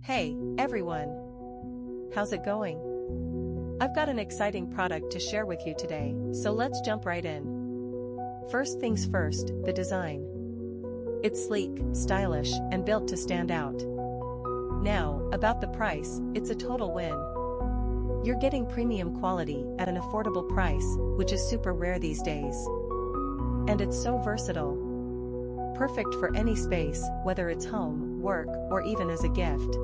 Hey, everyone! How's it going? I've got an exciting product to share with you today, so let's jump right in. First things first, the design. It's sleek, stylish, and built to stand out. Now, about the price, it's a total win. You're getting premium quality at an affordable price, which is super rare these days. And it's so versatile. Perfect for any space, whether it's home, work, or even as a gift.